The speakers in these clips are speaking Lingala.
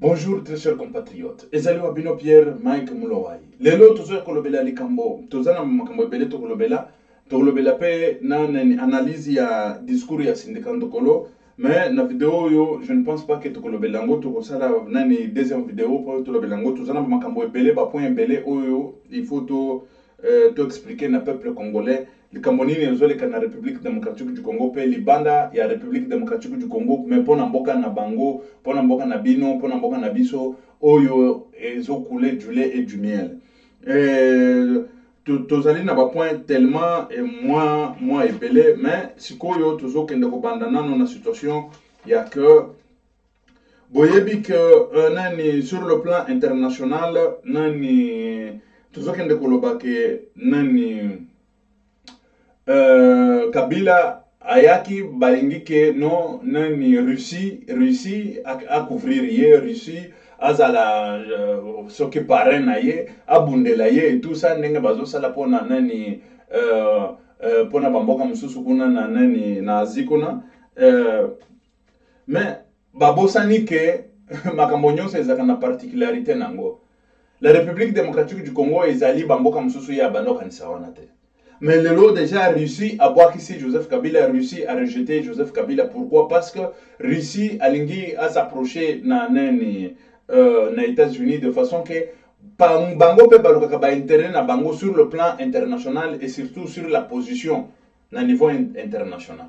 Bonjour très chers compatriotes. Ezali wa bino Pierre Mike Mulowai. Lelo tozo kolobela likambo. Tozana makambo ebele to kolobela. To kolobela pe na analyse ya discours ya syndicat ndokolo. Mais na vidéo yo, je ne pense pas que to kolobela ngo to kosala nani deuxième vidéo pour to kolobela ngo tozana makambo ebele ba point ebele oyo il faut to expliquer na peuple congolais likambo nini ezoleka na République démocratique du Congo pe libanda ya République démocratique du Congo mais pona mboka na bango pona mboka na bino pona mboka na biso oyo ezokule du lait et du miel. Tozali na ba point tellement moi ebele mais sikoyo tozokende kobanda nano na situation ya que boyebi que nani sur le plan international nani tozokende koloba ke nani Kabila ayaki balingi ke non nani Russie a couvrir ye Russie azala soki parrain na ye abundela ye et tout ça ndenge bazo sala pona nani pona bamboka mususu kuna na nani na azikuna mais babosani ke makambo nyonso ezaka na particularité nango. La République démocratique du Congo ezali bamboka mususu ya banoka nisawana te. Mais le lot déjà Russie a boire ici Joseph Kabila, Russie a rejeté Joseph Kabila. Pourquoi? Parce que Russie a lingi à s'approcher na États-Unis de façon que bango pe baloka ba intérêt na bango sur le plan international et surtout sur la position na niveau international.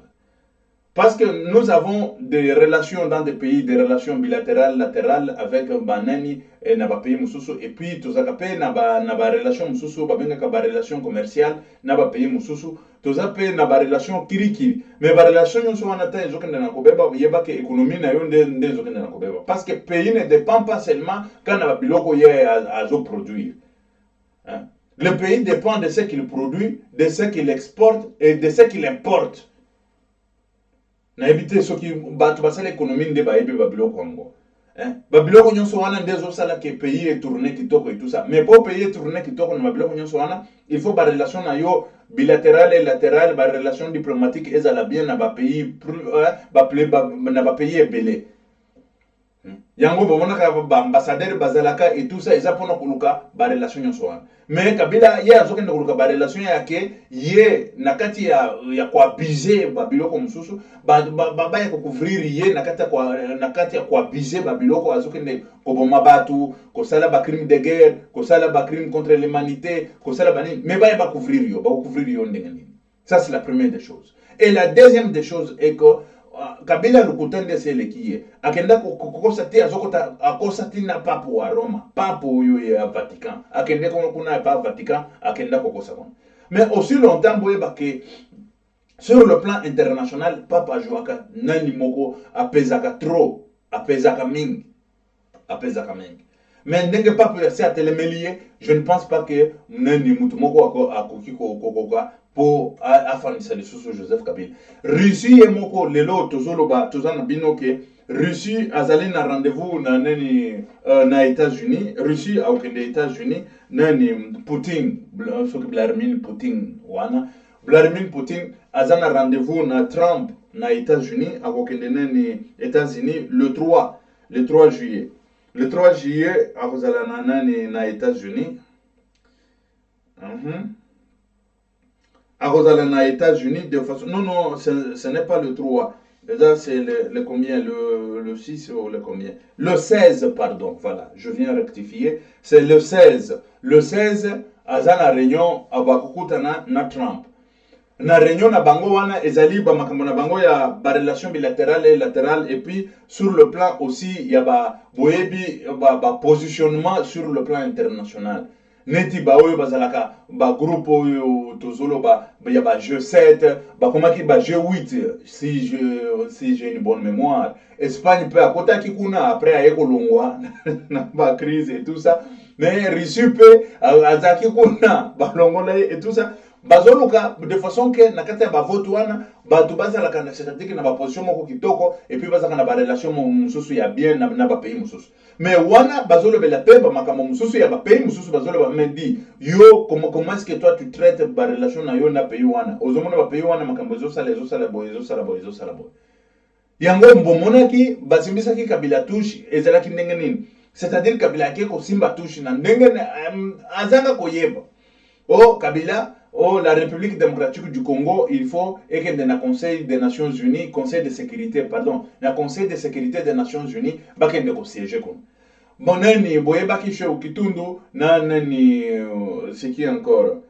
Parce que nous avons des relations dans des pays, des relations bilatérales, latérales avec Banani et Naba pays Mususu. Et puis, tout ça, Naba relation Mususu, Naba relation commerciale, Naba pays Mususu. Tout ça, Naba relation Kirikiri. Mais la relation, nous sommes en attente, nous sommes en Kobeba, il y a que l'économie, nous sommes en Kobeba. Parce que le pays ne dépend pas seulement quand Naba Biloko y a produire. Le pays dépend de ce qu'il produit, de ce qu'il exporte et de ce qu'il importe. Na éviter ce qui bat l'économie de Baïbi Babilo Congo. Babilo Nyonso wana ndezo sala que pays est tourné kitoko et tout ça. Mais pour payer tourné kitoko na Babilo Nyonso wana, il faut ba relation na yo bilatérale et latérale, ba relation diplomatique ezala bien na ba pays na ba pays ebele. Yango bomona ka ba ambassadeur bazalaka et tout ça eza pona koluka ba relation nyonso wana. Mais Kabila ye azokende koluka ba relation yake ye nakati ya kwa bize babiloko mususu ba ya couvrir ye nakati ya kwa bize babiloko azokende koboma batu kosala ba crime de guerre kosala ba crime contre l'humanité kosala ba nini mais ba ya couvrir yo ndenge nini. Ça c'est la première des choses. Et la deuxième des choses est que Kabila lukutande sele kiye akenda kokosati azokota akosati na papu wa Roma papu yo ya Vatican akende kuna pa Vatican akenda kokosa kon. Mais aussi longtemps boye que sur le plan international papa jouaka nani moko apezaka trop apezaka mingi mais ndenge papa ya telemelie je ne pense pas que nani mutu moko akoki kokoka pour afandisa lisusu Joseph Kabila. Russie et moko lelo tozoloba tozana bino ke Russie azali na rendez-vous na nani na États-Unis. Russie a okende États-Unis nani Putin soki Vladimir Putin wana Vladimir Putin azana rendez-vous na Trump na États-Unis a okende nani États-Unis le 3 juillet. Le 3 juillet a kozala na nani na États-Unis. À États-Unis de façon. Non, ce n'est pas le 3. Déjà, c'est le combien le 6 ou le combien? Le 16, pardon. Voilà, je viens rectifier. C'est le 16. Le 16, à la réunion, à Bakukutana, na Trump. Na réunion na bango wana ezali ba makambo na bango ya ba relation bilatérale et latérale et puis sur le plan aussi il y a ba boyebi ba positionnement sur le plan international. Neti ba oyo bazalaka ba groupe oyo tozolo ba ya ba G7 ba komaki ba G8 si j'ai une bonne mémoire. Espagne peut à côté kuna après ayeko longwa na ba crise et tout ça mais Russie peut azaki kuna ba longola et tout ça bazoluka de façon que nakata ba vote wana batu bazalaka na c'est-à-dire na ba position moko kitoko et puis bazaka na ba relation mususu ya bien na ba pays mususu. Mais wana bazolo bela peba makambo mususu ya ba pays mususu bazolo ba mendi yo comment est-ce que toi tu traites ba relation na yo na pays wana ozomona ba pays wana makambo zo sala boy. yango mbomonaki basimbisaki Kabila touche ezalaki ndenge nini, c'est-à-dire Kabila ke ko simba touche na ndenge azanga koyeba Kabila la République démocratique du Congo, il faut que dans le Conseil des Nations Unies, Conseil de sécurité, pardon, dans le Conseil de sécurité des Nations Unies, bakende ko siéger kon. Bon nani boye bakishe ukitundu na nani ce qui encore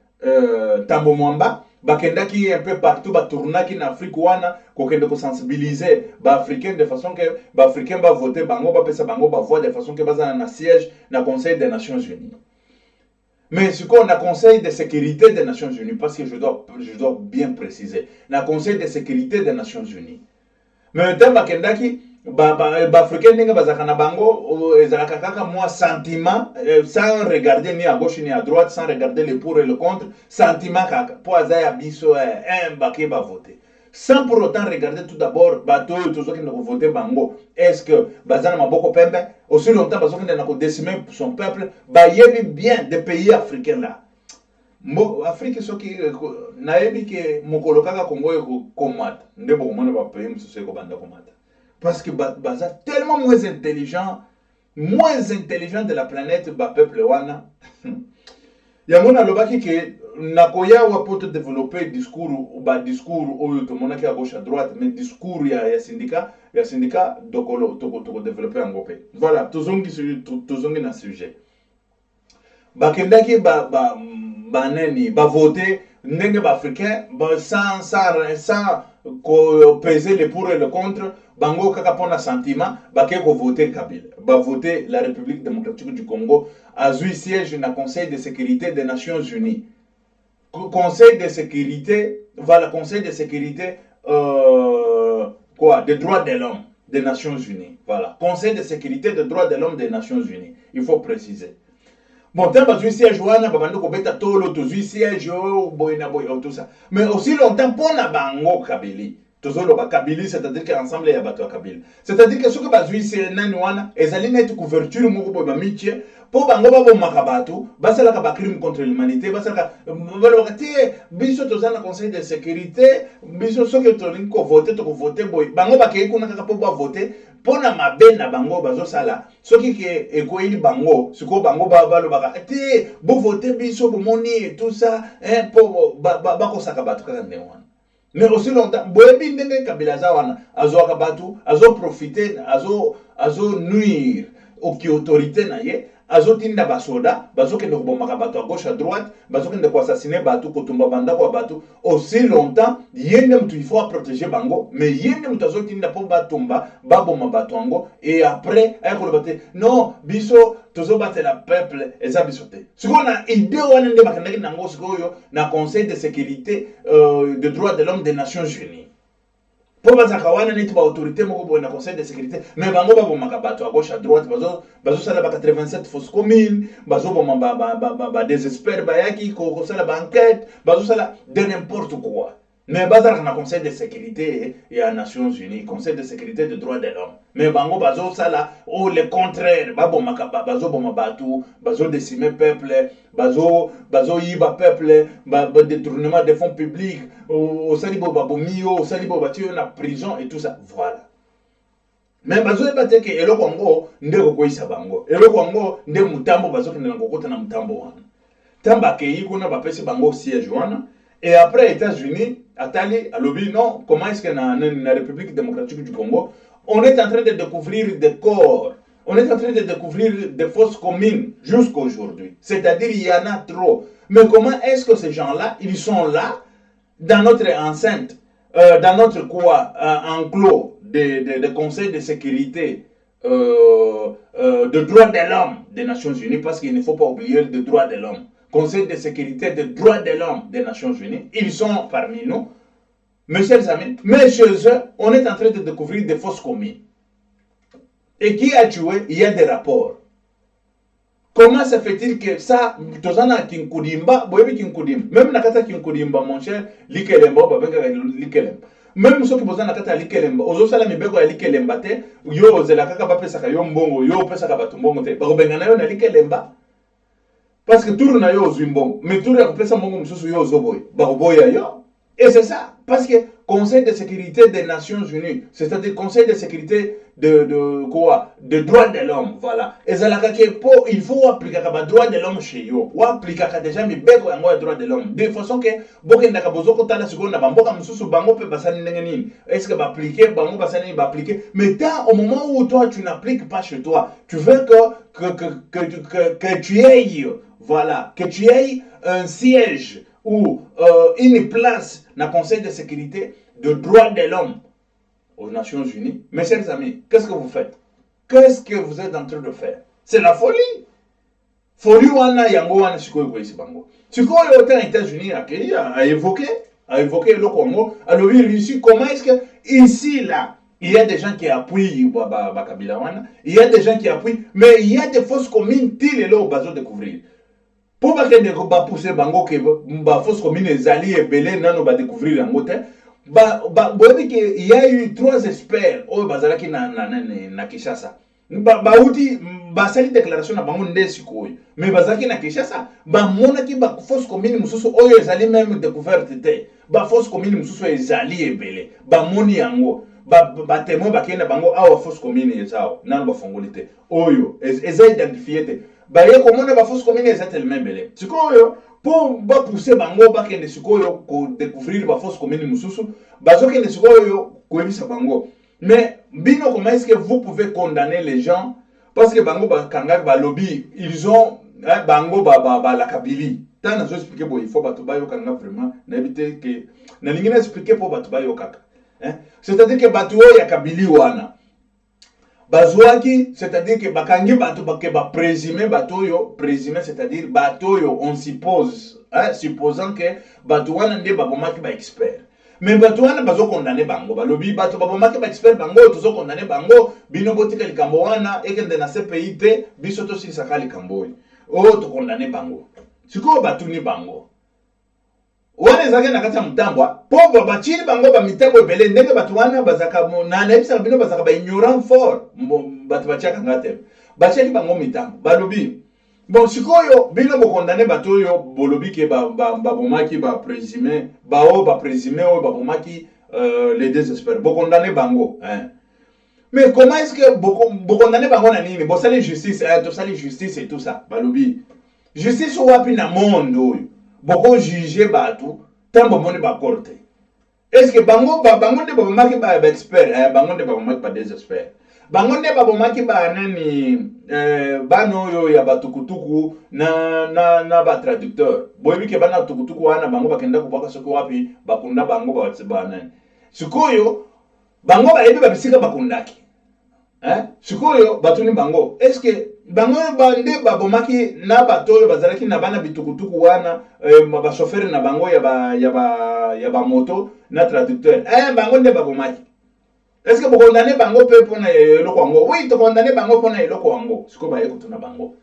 Tambo Mwamba bakendaki un peu partout batournaki na Afrique wana kokende ko sensibiliser ba africains de façon que ba africains ba voter bango ba pesa bango ba voix de façon que bazana na siège na Conseil des Nations Unies. Mais ce qu'on a Conseil de sécurité des Nations Unies, parce que je dois bien préciser, le Conseil de sécurité des Nations Unies. Mais le temps bakendaki, Africains n'enga bazakana bango, ezalaka kaka moi sentiment, sans regarder ni à gauche ni à droite, sans regarder le pour et le contre, sentiment kaka, pour azaya biso baké ba voter. Sans pour autant regarder tout d'abord bateau tout ce qui nous voter bango, est-ce que bazana maboko pembe aussi longtemps parce qu'on a décimé son peuple bayebi bien des pays africains là. Afrique ce qui naebi que mokolo kaka Congo ko komata ndebo komona ba pays mususu ko banda komata parce que baza tellement moins intelligent de la planète ba peuple wana. Yamona lobaki que nakoya wa pour développer discours oyo to monaki à gauche à droite mais discours ya syndicat dokolo to développer en groupe. Voilà, tozongi na sujet. Bakendaki ba neni ba voter ndenge ba africain sans peser le pour et le contre bango kaka pona sentiment bake ko voter Kabila ba voter la République démocratique du Congo azui siège na Conseil de sécurité des Nations Unies. Conseil de sécurité, voilà, Conseil de sécurité des droits de l'homme des Nations Unies. Voilà, Conseil de sécurité des droits de l'homme des Nations Unies. Il faut préciser. Bon, tant que siège wana babando ko beta tolo to siège boyna tout ça. Mais aussi longtemps pour na bango Kabili. Tozolo ba Kabili, c'est-à-dire qu'ensemble il y a bato Kabila. C'est-à-dire que ce que bazui c'est nani wana ezali net couverture moko boy ba mitie pour bango babo makabatu basala ka ba crime contre l'humanité basala ka balokati biso tozana conseil de sécurité biso soki tolingi ko voter boy bango ba kei kuna kaka po ba voter pona mabe na bango bazo sala soki ke ekoyeli bango siko bango balobaka te bo voter biso bo moni tout ça po ba ko saka batu kaka ndewana. Mais aussi longtemps, boyebi ndenge Kabila zawana azo akabatu azo profiter azo nuire aux autorités na ye azo tinda basoda bazo kende kobomaka bato à gauche à droite bazo kende ko assassiner bato kotumba banda ko bato aussi longtemps yende mutu il faut protéger bango mais yende mutu azo tinda po batumba baboma bato ango et après ay ko lobaté non biso tozo batela peuple eza biso te siko na idée wana nde bakandaki nango sikoyo na Conseil de sécurité des droits de l'homme des Nations Unies. Pour bazaka wana neti ba autorité moko boye na Conseil de sécurité mais bango babomaka bato à gauche à droite bazo sala ba 87 fausses communes bazo boma ba désespère bayaki ko sala ba enquête bazo sala de n'importe quoi. Mais bazar na Conseil de sécurité et à Nations Unies, Conseil de sécurité des droits de l'homme. Mais bango bazo sala le contraire, babomaka bazo boma batu, bazo décimer peuple, bazo yiba peuple, détournement des fonds publics, au salibo babomio, au salibo batio na prison et tout ça. Voilà. Mais bazo ebate ke eloko ngo ndeko koisa bango. Eloko ngo nde mutambo bazo kena ngokota na mutambo wana. Tamba ke yikuna bapesi bango siège wana. Et après, les États-Unis, Atali, à l'objet, non, comment est-ce que dans la République démocratique du Congo, on est en train de découvrir des corps, on est en train de découvrir des fosses communes jusqu'à aujourd'hui. C'est-à-dire, il y en a trop. Mais comment est-ce que ces gens-là, ils sont là, dans notre enceinte, dans notre enclos de Conseil de sécurité, de droits de l'homme des Nations Unies, parce qu'il ne faut pas oublier le droit de l'homme. Conseil de sécurité des droits de l'homme des Nations Unies, ils sont parmi nous, mes chers amis, mais chez eux, on est en train de découvrir des fosses communes. Et qui a tué? Il y a des rapports. Comment se fait-il que ça, Tozana Kinkudimba, Boyebi Kinkudim, même Nakata Kinkudimba, mon cher, Likelemba, Babenga Likelemba. Même ceux qui posent Nakata Likelemba, aux autres, la Mibego Likelemba, yo, Zelaka Bapesaka Yombongo, yo, Pesaka Batumbongo, Barobenganayo, Likelemba. Parce que tout le monde est au Zimbabwe, mais tout le monde est au Zimbabwe, baroboya yo. Et c'est ça, parce que Conseil de sécurité des Nations Unies, c'est-à-dire Conseil de sécurité de quoi? De droits de l'homme, voilà. Et ça, il faut appliquer les droits de l'homme chez eux. Ou appliquer déjà les droits de l'homme. De façon que, si vous avez des est-ce que va appliquer, va appliquer. Mais au moment où toi, tu n'appliques pas chez toi, tu veux que tu aies, voilà, que tu aies un siège ou une place dans le Conseil de sécurité de droits de l'homme aux Nations Unies. Mes chers amis, qu'est-ce que vous faites? Qu'est-ce que vous êtes en train de faire? C'est la folie. Folie wana yango wana sikoyo kwa isi bango. Sikoyo autant les États-Unis a évoqué le Congo. Alors il réussit comment est-ce que ici là il y a des gens qui appuient Kabila wana, il y a des gens qui appuient, mais il y a des fausses communes qui les ont besoin de découvrir. Pour pas que pousser bango que fausses communes les alliés et belé nano va découvrir en côté. Il y a eu 3 experts au bazalaki na Kinshasa. Bauti basali déclaration na bango ndesi koyo. Mais bazalaki na Kinshasa, monaki fausse commune mususu oyo ezali même découverte te. Fausse commune mususu ezali ebele. Moni yango. Témoin bakena bango awa fausse commune ezao. Nano bafongoli te. Oyo eza identifié te. Baye komona fausse commune eza tellement ebele. Sikoyo pour pousser bango bakende sikoyo ko découvrir fausse commune mususu bazokende sikoyo koyebisa bango. Mais bino, comment est-ce que vous pouvez condamner les gens parce que bango kangak ba lobby ils ont bango la Kabili. Tant na expliquer il faut batuba yo kanga vraiment na éviter que na lingina expliquer pour batuba yo kaka. C'est-à-dire que batuo ya Kabili wana bazwaki, c'est-à-dire que bakangi batu ba présumer batoyo, présumer c'est-à-dire batoyo on suppose, supposant que batu wana nde babomaki ba expert. Mais batu wana bazo condamner bango, balobi batu babomaki ba expert bango tozo condamner bango, bino botika likambo wana ekende na CPI te, biso to silisaka likambo. To condamner bango. Siko batu ni bango. Wana ezake na kati ya mutambwa, po bachili bango ba mitambo ebele ndenge batu wana bazaka na ebisa bino bazaka ba ignorant fort, batu bachaka ngate. Bacheli bango mitambo, balobi. Bon sikoyo bino bo condamner batu yo bolobi ke bomaki ba présumer, ba présumer ba bomaki les désespérés. Bo condamner bango, Mais comment est-ce que bo condamner bango na nini? Bo sali justice, to sali justice et tout ça, balobi. Justice wapi na monde. Beaucoup juger batu tant bomoni ba korte. Est-ce que bango de babomaki ba expert bango de babomaki ba des experts. Bango de babomaki ba nani bano yo ya batukutuku na ba traducteur. Boyebi ke bana tukutuku wana bango bakenda kubaka soko wapi bakunda bango ba nani. Sikoyo bango ba yebi ba bisika bakundaki. Sikoyo batuni bango. Est-ce que bango bande babomaki na batoyo bazalaki na bana bitukutuku wana ba chauffeur na bango ya ba moto na traducteur. Bango nde babomaki. Est-ce que vous condamnez bango pe pona eloko wango? Oui, to condamner bango pona eloko wango. Siko ba yeko tuna bango.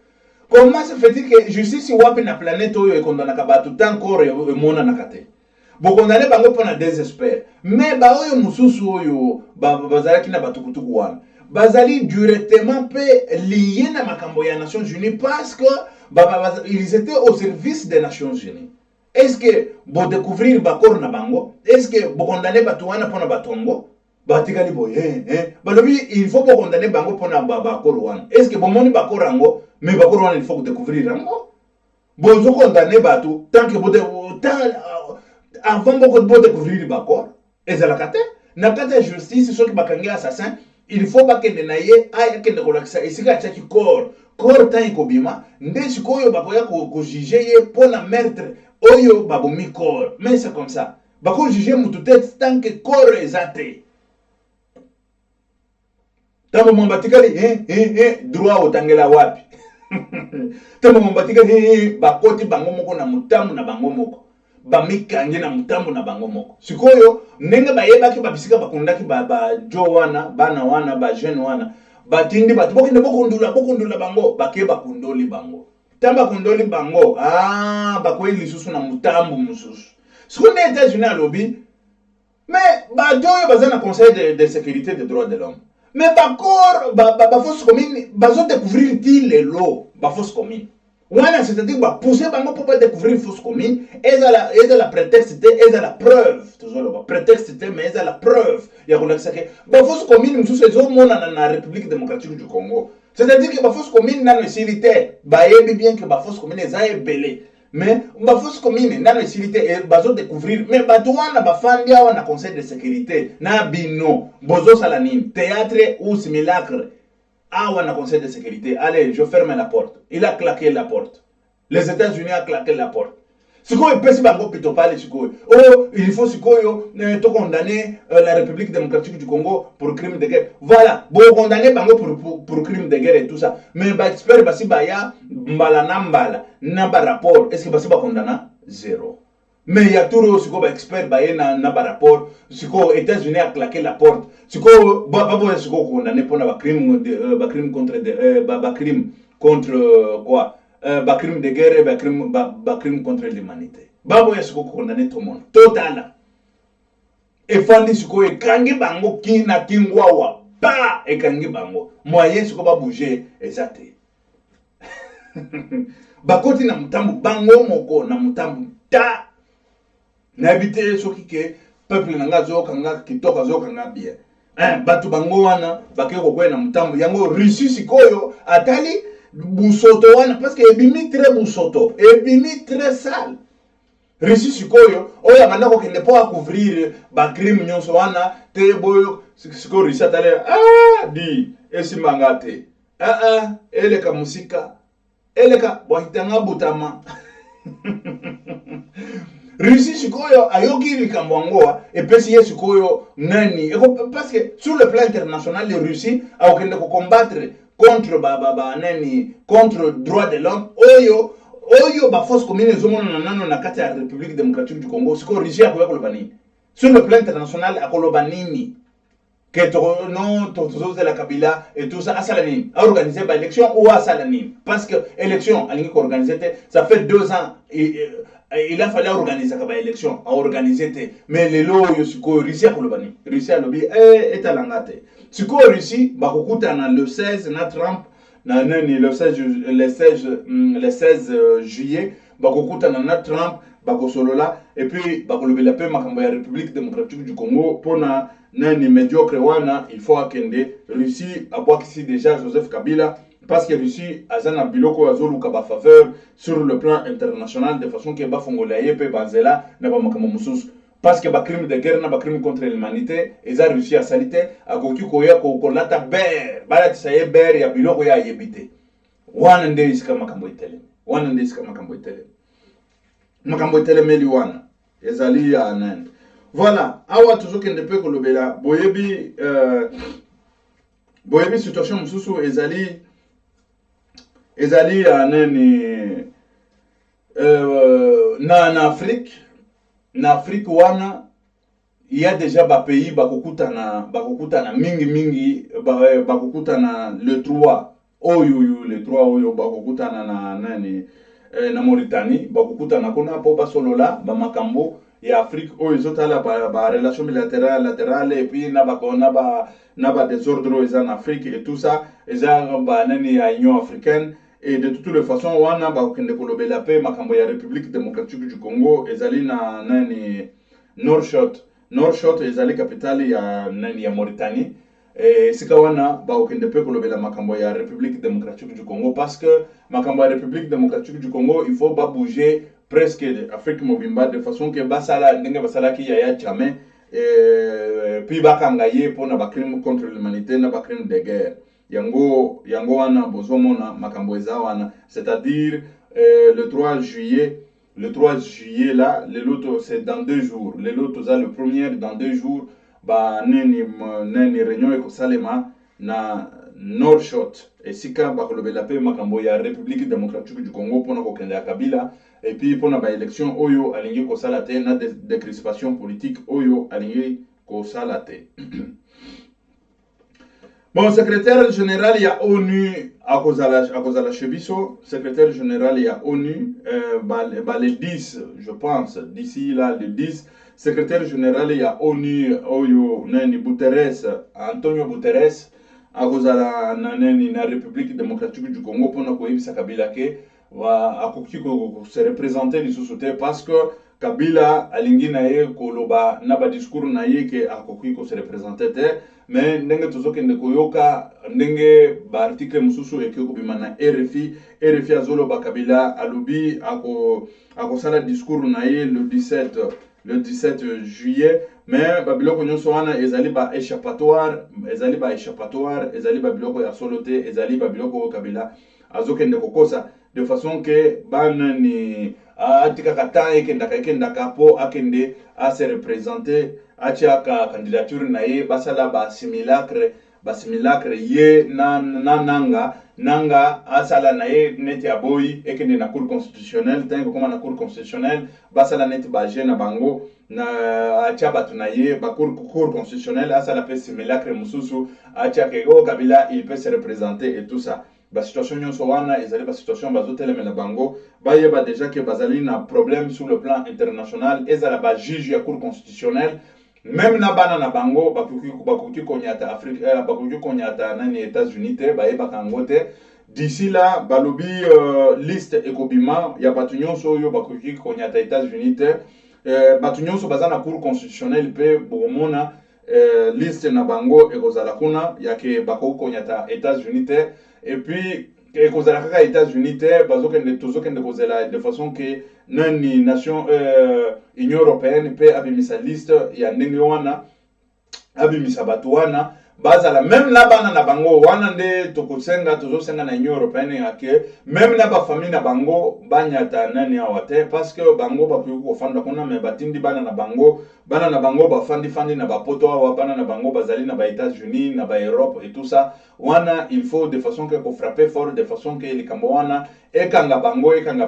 Comment se fait-il que justice wapi na planète oyo e condamnaka batu tant corps e mona na kate? Bo condamner bango pona désespère. Mais ba oyo mususu oyo bazalaki na batukutuku wana. Bazali directement liés na makambo ya Nations Unies parce que ils étaient au service des Nations Unies. Est-ce que vous découvrir bakor na bango? Est-ce que vous condamner batuana pona batongo? Batikali boye balobi il faut pas condamner bango pona bakor wana. Est-ce que bon moni bakor rango mais bakor wana il faut découvrir rango? Bozo condamner batu tant que avant de découvrir bakor ezalakate na kata justice soki bakangi assassin. Il faut pas que naye aya kende kolakisa esika chaki corps tan kobima nde sikoyo bakoya ko juger ye pona meurtre oyo babomi corps. Mais c'est comme ça bako juger mutu tête tant que corps ezate tamo mombatikali droit otangela wapi tamo mombatikali bakoti bango moko na mutamu na bango moko bamikangi na mutambo na bango moko. Sikoyo ndenge bayebaki babisika bakundaki jo wana bana wana ba jeune wana batindi batu bokende bokundula bango bake bakundoli bango. Tamba kundoli bango bakoyi lisusu na mutambo mususu. Sikonde États-Unis à lobby mais badoyo bazana conseil de sécurité des droits de l'homme. Mais bakor ba fausse commune bazo découvrir ti lelo ba fausse commune. Voilà, c'est-à-dire que pousser bango pour découvrir une fausse commune, et la prétexte, et la preuve, toujours le prétexte, mais et la preuve. Il y a une fausse commune, nous sommes dans la République démocratique du Congo. C'est-à-dire que la fausse commune, dans le silité, bien que la fausse commune est belée. Mais la fausse commune, dans le silité, et bazo découvrir, mais batouana, bafandia, on a conseil de sécurité, na bino, bozo salanim, théâtre ou simulacre. Ah, on a conseil de sécurité. Allez, je ferme la porte. Il a claqué la porte. Les États-Unis ont claqué la porte. Ce qu'on peut se bango plutôt parler, oh, il faut condamner la République démocratique du Congo pour crime de guerre. Voilà, bon condamner bango pour crime de guerre et tout ça. Mais bah expert basi baya mbala nambala namba rapport. Est-ce que basi ba condamna zéro. Mais il y a toujours ce qu'on expert na rapport, ce qu'on États-Unis a claqué la porte, ce qu'on condamné pour un crime contre quoi, crime de guerre et crime contre l'humanité. Babo est ce qu'on condamné tout le monde, total. Et fandi ce qu'on kangi bango ki na kingwawa, pa et kangi bango, moyen ce qu'on va bouger exact. Bakoti na mutambu bango moko na mutambu ta. N'habiter ce qui est peuple nanga zo kanga kitoka zo kanga bien batu bango wana bakeko kwena mutambo yango Russie sikoyo atali busoto wana parce que ebimi très busoto ebimi très sale Russie sikoyo oya bandako kende po couvrir ba crime nyonso wana te boyo sikoyo Russie atali di esimangate eleka musika eleka bwahitanga butama Russie sikoyo ayoki likambo ngoa epesi ye sikoyo nani parce que sur le plan international les Russie a okende ko combattre contre nani contre droit de l'homme oyo ba force commune zomona nano na kati ya République démocratique du Congo sikoyo Russie akoya kolobani sur le plan international akolobanini que non de la Kabila et tout ça à Salanine a organisé ba élection ou à Salanine parce que élection a l'ingi organisé ça fait 2 ans il a fallu organiser la élection, à organiser, mais les lois, Russie a kolobani, Russie a lobby, et à l'angate. Ce qu'on Russie, le 16, na Trump, le 16 juillet, na Trump, solola, et puis, la paix, la République démocratique du Congo, pour na médiocre, il faut akende, Russie, a boire ici déjà Joseph Kabila, parce que Russie azana biloko azoluka ba faveur sur le plan international de façon que ba fongolaye pe bazela na ba makambo mususu parce que ba crime de guerre na ba crime contre l'humanité eza Russie a salite akoki koya ko lata ber bala tsaye ber ya biloko ya yebite wana nde isika makambo itele makambo itele meli wana ezali ya nan voilà awa tozokende pe kolobela boyebi situation mususu ezali nani na Afrique wana il y a déjà ba pays bakokutana mingi bakokutana le 3 oyo bakokutana na nani na Mauritanie bakokutana kuna po basolola ba makambo ya Afrique oyo ezotala ba relation bilatérale et puis na ba désordre en Afrique et tout ça eza ba nani ya Union africaine. Et de toutes les façons, wana ba kende kolobela pe makambo ya République démocratique du Congo ezali na nani Nouakchott ezali capitale ya nani ya Mauritanie et sika wana ba kende pe kolobela makambo ya République démocratique du Congo parce que makambo ya République démocratique du Congo il faut pas bouger presque Afrique mobimba de façon que basala ndenge basala ki ya jamais puis bakangaye pona ba crime contre l'humanité na ba crime de guerre. Yango wana bozomona makambo eza wana c'est-à-dire le 3 juillet là les lotos c'est dans 2 jours les lotos le premier dans 2 jours ba neni réunion eko salema na Nouakchott et sika ba kolobela pe makambo ya République démocratique du Congo pona ko kende ya Kabila et puis pona ba élection oyo alingi ko salate na décrispation politique oyo alingi ko salate. Bon, secrétaire général, il y a ONU à cause de la Chebiso, secrétaire général, il y a ONU, les 10, je pense, d'ici là, les 10, secrétaire général, il y a ONU, Oyo, Nani Guterres, Antonio Guterres, à cause de la République démocratique du Congo, pour nous Kabila ke, akoki se représenter lisusu te parce que Kabila alingi na ye koloba na ba discours na ye ke akoki ko se représenter te, mais ndenge tozokende koyoka ndenge ba article mususu eke kobima na RFI azoloba Kabila alobi ako sala discours na ye le 17 juillet, mais babiloko nyonso wana ezali ba échappatoire, ezali ba biloko ya solo te, ezali ba biloko Kabila azokende kokosa de façon que bana ni atika kata ekendaka po akende a se représenter atia ka candidature na ye basala ba simulacre ye nanga asala na ye neti aboyi ekende na cour constitutionnelle tango koma na cour constitutionnelle basala neti ba na bango na atia batu na ye ba cour constitutionnelle asala pe simulacre mususu atia ke Kabila il peut se représenter et tout ça. La situation nyonso wana ezali ba situation bazotelemela bango bayeba déjà que bazali na problème sur le plan international ezala ba juge ya cour constitutionnelle, même na bana na bango bakoki konyata Afrique bakoki konyata nani États-Unis te bayeba kango te. D'ici là balobi liste ekobima ya batu nyonso oyo bakoki konyata États-Unis te, batu nyonso baza na cour constitutionnelle pe bomona liste na bango ekozala kuna yake bakoki konyata États-Unis te. Et puis ekozala kaka États-Unis te tozokende kozela de façon que nani nation Union européenne pe abimisa liste ya ndenge wana abimisa batu wana bazala même na bana na bango wana nde tozosenga na Union européenne yake même na ba famille na bango banyata nani awa te, parce que bango bakoki kofanda kuna me batindi bana na bango bafandi na bapoto awa, bana na bango bazali na ba États-Unis na ba Europe et tout ça wana il faut de façon que ko frapper fort de façon que likambo wana ekanga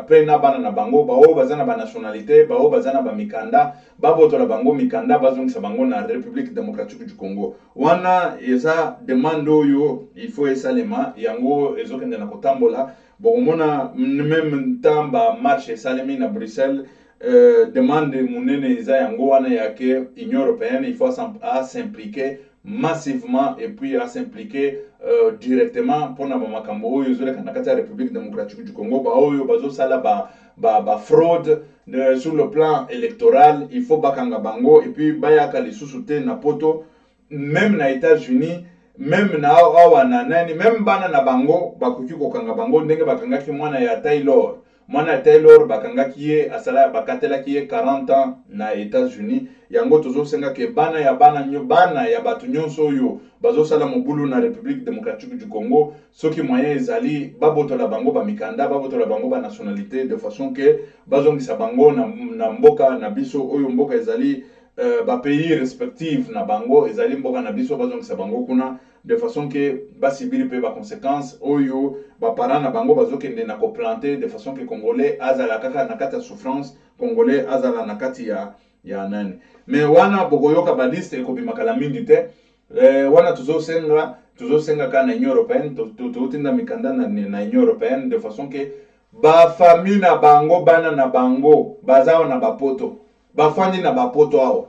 pena bana na bango bao bazana ba nationalité bao bazana ba mikanda babotola bango mikanda bazongisa bango na République démocratique du Congo wana eza demande oyo il faut esalema yango ezokende na kotambola bomona même tamba marche salemi na Bruxelles. Demande munene eza yango wana yake Union européenne il faut s'impliquer massivement et puis à s'impliquer directement pour na makambo oyo ezoleka na kati ya République démocratique du Congo oyo bazosala ba fraude sur le plan électoral, il faut bakanga bango et puis bayaka lisusu te na poto, même na États-Unis, même na awa na nani, même bana na bango bakoki kokanga bango ndenge bakangaki mwana ya Taylor bakangaki ye asala bakatelaki ye 40 ans na États-Unis. Yango tozosenga ke bana ya batu nyonso oyo bazosala mobulu na République démocratique du Congo soki moyen ezali babotola bango ba mikanda babotola bango ba nationalité de façon que bazongisa bango na mboka na biso oyo mboka ezali ba pays respectifs na bango ezali mboka na biso bazongisa bango kuna de façon que basibiri pe ba conséquences oyo ba parents na bango bazokende na ko planter de façon que congolais azala kaka na kati ya souffrance, congolais azala na kati ya nani. Mais wana bokoyoka ba liste ekobimaka la mingi te, wana tuzosenga ka na Union européenne totinda mikanda na Union européenne de façon que ba famille na bango bana na bango bazawa na bapoto bafandi na bapoto awa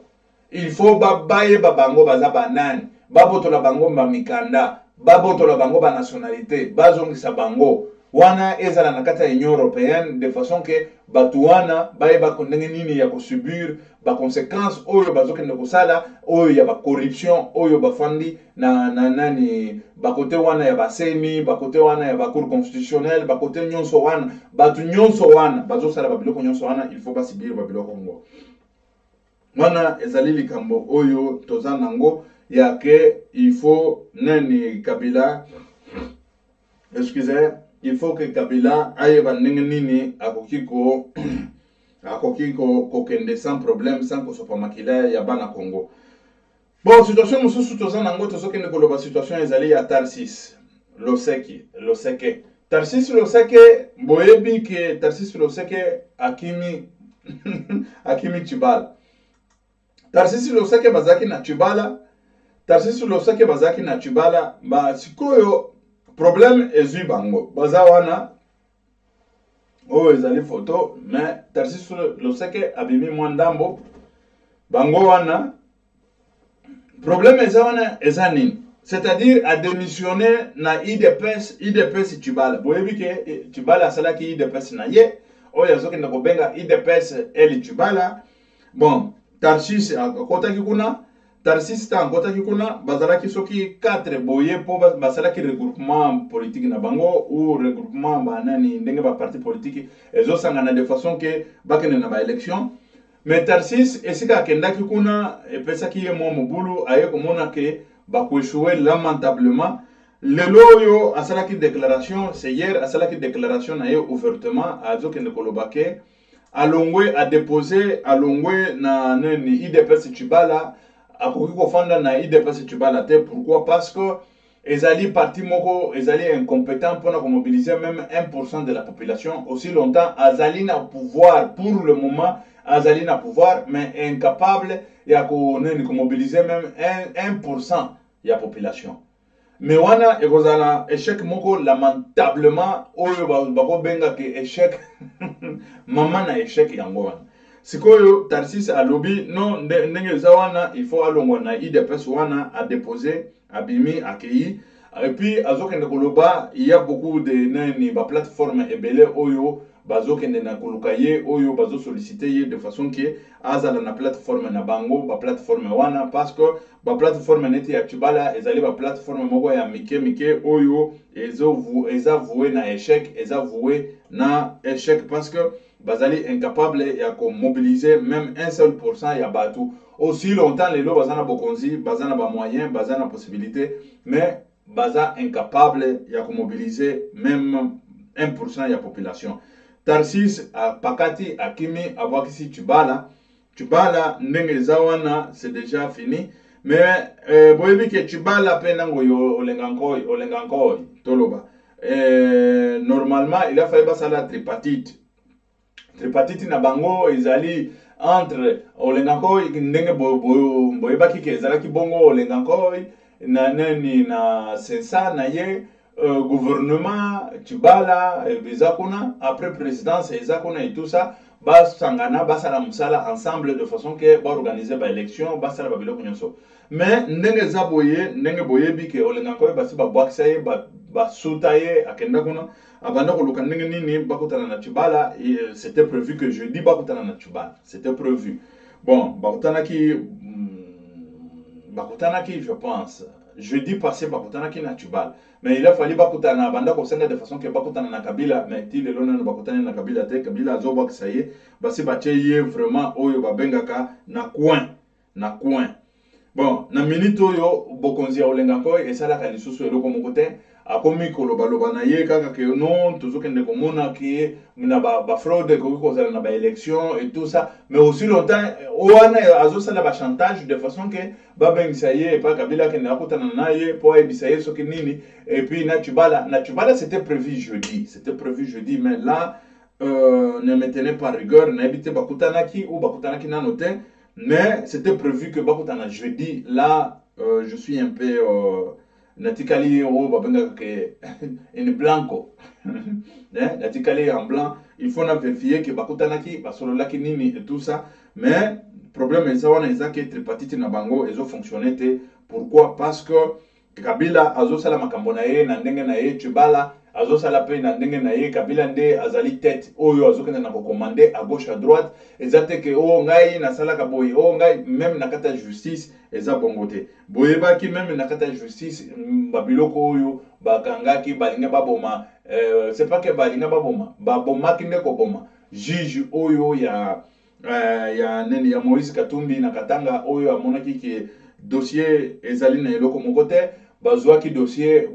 il faut baye bango baza banani babotola bango ba mikanda babotola bango ba nationalité bazongisa bango wana ezala na kati ya Union européenne de façon que batu wana baye bakondenge nini ya kosubir ba conséquences oyo bazokende kosala oyo ya ba corruption oyo bafandi na nani bakote wana ya basemi bakote wana ya ba cour constitutionnelle bakote nyonso wana batu nyonso wana bazosala babiloko nyonso wana il faut basibir babiloko ngo wana ezali likambo oyo toza nango yake il faut nani Kabila il faut que Kabila aye bandenge nini akoki kokende sans problème sans ko sopa makila ya bana Congo. Bon, situation mususu toza nango tozokende koloba situation ezali ya Tarsis Loseke Tarsis Loseke boyebi ke Tarsis Loseke akimi akimi Chibala. Tarsis Loseke bazaki na Chibala ba sikoyo problème ezui bango baza wana oyo ezali photo mais Tarsis Loseke abimi mwandambo bango wana problème eza wana eza nini c'est-à-dire a démissionné na idps Tchibala. Boyebi ke Tchibala asalaki idps na ye oyo azokende kobenga idps eli Tchibala. Bon, Tarsis akotaki kuna, Tarsis ta akotaki kuna, bazalaki soki 4 boye po basalaki regroupement politique na bango ou regroupement banani ndenge ba parti politique ezosangana de façon que bakende na ba élection. Mais Tarsis esika akendaki kuna epesaki ye mwa mobulu aye komona ke bakoéchouer lamentablement. Lelo oyo asalaki déclaration, c'est hier asalaki déclaration na ye ouvertement azokende kolobake alongwe a déposé alongwe na nani IDPS Tchibala akoki kofanda na IDPS Tchibala te. Pourquoi? Parce que ezali parti moko ezali incompétent pour mobiliser même 1% de la population. Aussi longtemps azali na pouvoir, pour le moment azali na pouvoir mais incapable ya ko mobiliser même 1% de la population. Mais wana ekozala échec moko lamentablement oyo bako benga ke échec maman na échec yango wana. Sikoyo Tarsis alobi non ndenge za wana il faut alongwa na IDPS wana a déposer abimi accueilli et puis azokende koloba il y a beaucoup de nani ba plateforme ebele oyo bazokende na koluka ye oyo bazo solliciter ye de façon que azala na plateforme na bango ba plateforme wana parce que ba plateforme neti ya Tchibala ezali ba plateforme moko ya mike oyo eza voué na échec, eza voué na échec parce que bazali incapable ya mobiliser même 1 seul % ya batu. Aussi longtemps les lots bazana bokonzi, bazana ba moyens, bazana possibilité, mais baza incapable ya mobiliser même 1% ya population. Tarsis a pakati akimi abwakisi Tchibala. Tchibala ndenge zawana c'est déjà fini. Mais boyebi ke Tchibala pe nango yo olengankoi toloba. Normalement il a fallu basala tripartite. Tripartite na bango ezali entre olengankoi ndenge boyebaki ke ezalaki bongo olengankoi na nani na sensa na ye gouvernement Tchibala ezakuna après présidence ezakuna et tout ça basangana basala musala ensemble de façon que ba organiser ba élection basala ba biloko nyonso. Mais ndenge za boye ndenge boyebi ke olengankoi basi ba bwakisa ye ba suta ye akenda kuna abanda koluka ndenge nini bakutana na Tchibala. C'était prévu que jeudi bakutana na Tchibala, c'était prévu. Bon bakutanaki je pense jeudi passé bakutanaki na Tchibala, mais il a fallu bakutana banda kosenga de façon que bakutana na Kabila, mais ti lelo na bakutana na Kabila te. Kabila azoba kisaye basi batie vraiment oyo babengaka na coin. Bon na minute oyo bokonzi ya olengankoi esalaka lisusu eloko moko te akomi koloba na ye kaka ke non tozokende komona ke na ba fraude koki kozala na ba élection et tout ça. Mais aussi longtemps wana azosala ba chantage de façon que babengisa ye pa Kabila kende akutana na ye po ayebisa ye soki nini. Et puis na Tchibala c'était prévu jeudi, mais là ne me tenez pas rigueur na ebite bakutanaki ou bakutanaki nano te. Mais c'était prévu que bakutana jeudi. Là je suis un peu natikali o babenga ke en blanco natikali en blanc. Il faut na vérifier que bakutanaki basololaki nini et tout ça. Mais problème eza wana eza ke tripartite na bango ezo fonctionner te. Pourquoi? Parce que Kabila azosala makambo na ye na ndenge na ye, Tchibala azosala pe na ndenge na ye. Kabila nde azali tête oyo azokenda na commander à gauche à droite. Ezate ke o ngai na sala ka boye o ngai même na kata justice eza bongo te. Boyebaki même na kata justice babiloko oyo bakangaki balinga baboma. C'est pas que balinga babomaki nde koboma juge oyo ya neni ya Moïse Katumbi na Katanga oyo amonaki ke dossier ezali na eloko moko te. Bazwaki dossier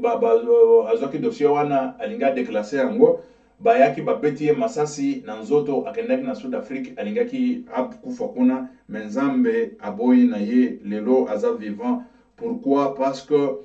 azwaki dossier wana alinga déclassé yango bayaki babeti ye masasi na nzoto akendaki na Sud Afrique alingaki akufa kuna menzambe aboyi na ye lelo aza vivant. Pourquoi? Parce que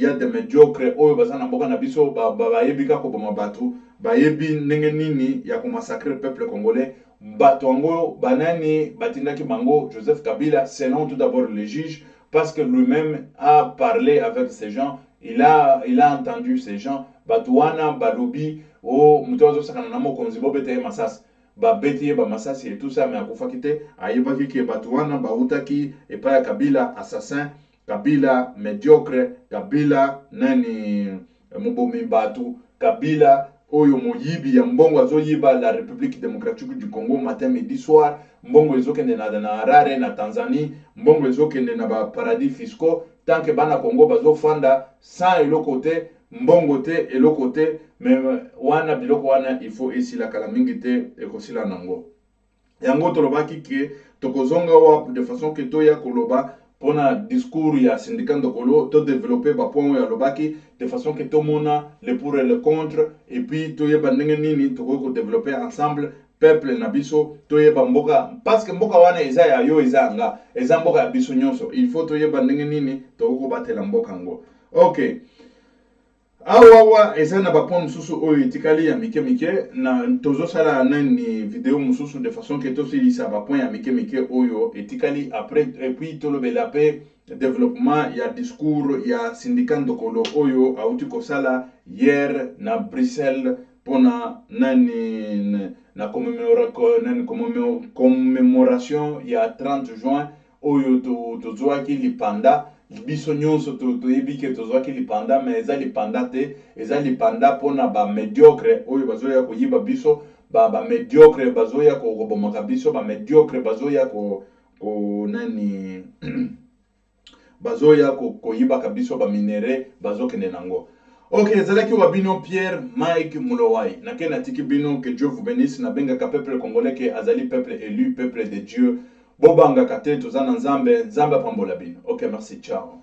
y a des médiocres oyo bazana mboka na biso bayebi ka koboma batu bayebi ndenge nini ya massacrer peuple congolais. Batongo banani batindaki bango Joseph Kabila selon tout d'abord le juge, parce que lui-même a parlé avec ces gens, il a entendu ces gens. Batouana balobi o mutozo sakana namo konzibo bete masas ba beti ba masasi et tout ça, mais akufa kite ayebaki ke batouana bautaki et pas Kabila assassin. Kabila médiocre, Kabila nani mubomi batu, Kabila oyo moyibi ya mbongo azoyiba la République démocratique du Congo matin midi soir, mbongo ezokende na Harare na Tanzanie, mbongo ezokende na ba paradis fiscaux, tant que bana Congo bazofanda sans eloko te, mbongo te eloko te, mais wana biloko wana il faut esila kala mingi te ekosila nango. Yango tolobaki ke tokozonga wa de façon que toya koloba pona discours ya syndicat ndokolo to développer ba point ya lobaki de façon que to mona le pour et le contre et puis to yeba ndenge nini to ko développer ensemble peuple na biso to yeba mboka parce que mboka wana eza ya yo eza nga eza mboka ya biso nyonso il faut to yeba ndenge nini to ko batela mboka ngo. OK. Awa eza na ba point mususu oyo etikali ya mike na tozo sala nani vidéo mususu de façon que to silisa ba point ya mike oyo etikali après et puis to lobela pe développement ya discours ya syndicat ndokolo oyo auti ko sala hier na Bruxelles pona nani na commémoration ya 30 juin oyo to zoaki lipanda biso nyonso toyebi ke tozwaki lipanda mais eza lipanda te eza lipanda pona ba médiocre oyo bazoya koyiba biso ba médiocre bazoya kobomaka biso ba médiocre bazoya ko nani bazoya koyibaka biso ba minere bazokende nango. OK, ezalaki wa bino Pierre Mike Mulowai nake natiki bino que Dieu vous bénisse na bengaka peuple congolais ke azali peuple élu, peuple de Dieu. Bobanga kate tozana nzambe pambola bino. OK, merci, ciao.